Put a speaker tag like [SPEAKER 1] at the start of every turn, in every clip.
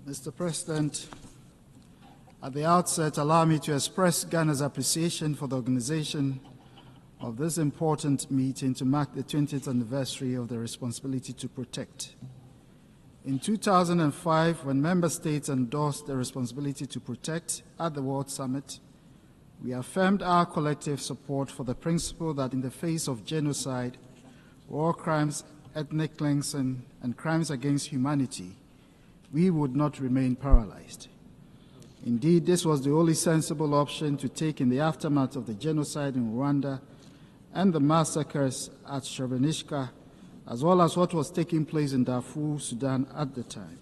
[SPEAKER 1] Mr. President, at the outset, allow me to express Ghana's appreciation for the organization of this important meeting to mark the 20th anniversary of the responsibility to protect. In 2005, when member states endorsed the responsibility to protect at the World Summit, we affirmed our collective support for the principle that in the face of genocide, war crimes, ethnic cleansing, and crimes against humanity, we would not remain paralyzed. Indeed, this was the only sensible option to take in the aftermath of the genocide in Rwanda and the massacres at Srebrenica, as well as what was taking place in Darfur, Sudan at the time.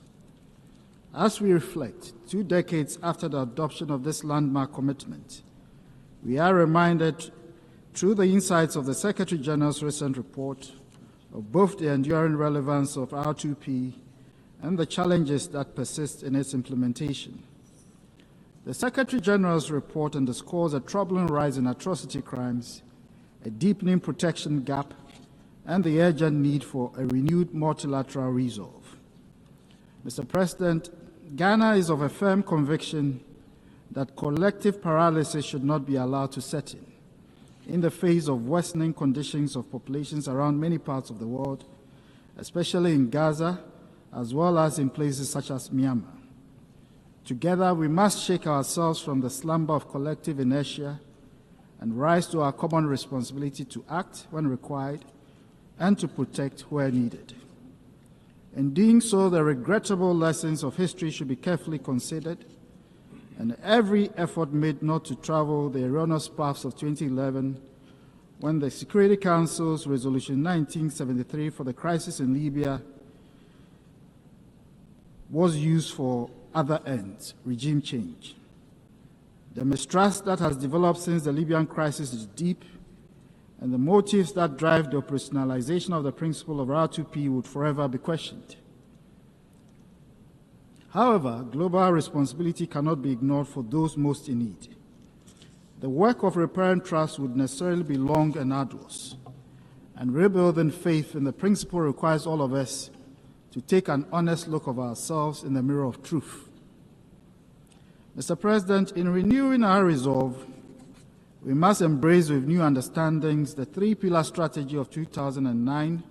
[SPEAKER 1] As we reflect, 2 decades after the adoption of this landmark commitment, we are reminded through the insights of the Secretary General's recent report of both the enduring relevance of R2P and the challenges that persist in its implementation. The Secretary General's report underscores a troubling rise in atrocity crimes, a deepening protection gap, and the urgent need for a renewed multilateral resolve. Mr. President, Ghana is of a firm conviction that collective paralysis should not be allowed to set in the face of worsening conditions of populations around many parts of the world, especially in Gaza, as well as in places such as Myanmar. Together, we must shake ourselves from the slumber of collective inertia and rise to our common responsibility to act when required and to protect where needed. In doing so, the regrettable lessons of history should be carefully considered, and every effort made not to travel the erroneous paths of 2011, when the Security Council's Resolution 1973 for the crisis in Libya was used for other ends, regime change. The mistrust that has developed since the Libyan crisis is deep, and the motives that drive the operationalization of the principle of R2P would forever be questioned. However, global responsibility cannot be ignored for those most in need. The work of repairing trust would necessarily be long and arduous, and rebuilding faith in the principle requires all of us to take an honest look of ourselves in the mirror of truth. Mr. President, in renewing our resolve, we must embrace with new understandings the 3-pillar strategy of 2009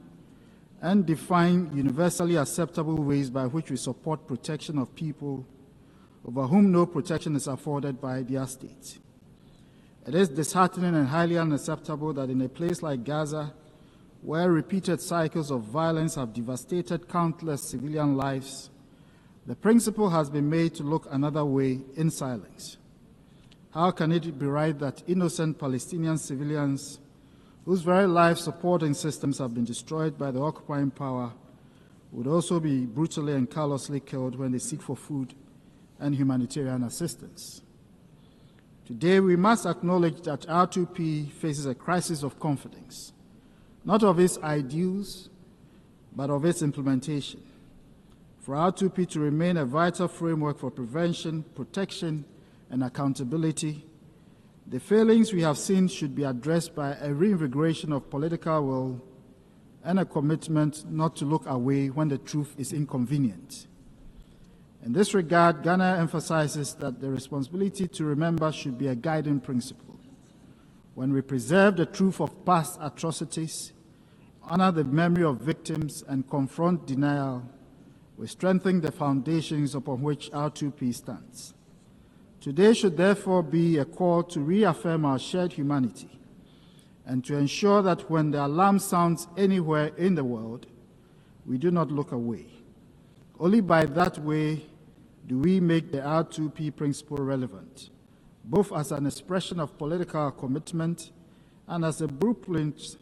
[SPEAKER 1] and define universally acceptable ways by which we support protection of people over whom no protection is afforded by their states. It is disheartening and highly unacceptable that in a place like Gaza, where repeated cycles of violence have devastated countless civilian lives, the principle has been made to look another way in silence. How can it be right that innocent Palestinian civilians, whose very life supporting systems have been destroyed by the occupying power, would also be brutally and callously killed when they seek for food and humanitarian assistance? Today, we must acknowledge that R2P faces a crisis of confidence, not of its ideals, but of its implementation. For R2P to remain a vital framework for prevention, protection, and accountability, the failings we have seen should be addressed by a reinvigoration of political will and a commitment not to look away when the truth is inconvenient. In this regard, Ghana emphasizes that the responsibility to remember should be a guiding principle. When we preserve the truth of past atrocities, honor the memory of victims, and confront denial, we strengthen the foundations upon which R2P stands. Today should therefore be a call to reaffirm our shared humanity and to ensure that when the alarm sounds anywhere in the world, we do not look away. Only by that way do we make the R2P principle relevant, both as an expression of political commitment and as a blueprint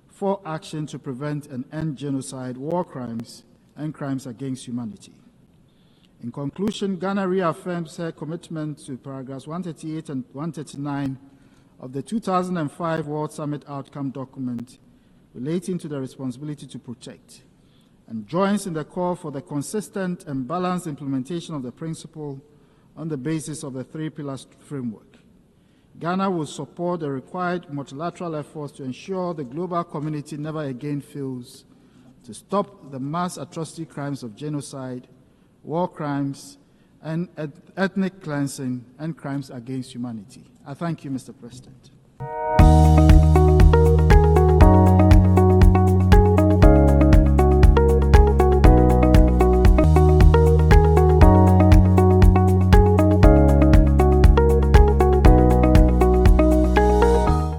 [SPEAKER 1] for action to prevent and end genocide, war crimes, and crimes against humanity. In conclusion, Ghana reaffirms her commitment to paragraphs 138 and 139 of the 2005 World Summit Outcome Document relating to the responsibility to protect, and joins in the call for the consistent and balanced implementation of the principle on the basis of the 3-pillar framework. Ghana will support the required multilateral efforts to ensure the global community never again fails to stop the mass atrocity crimes of genocide, war crimes, and ethnic cleansing and crimes against humanity. I thank you, Mr. President.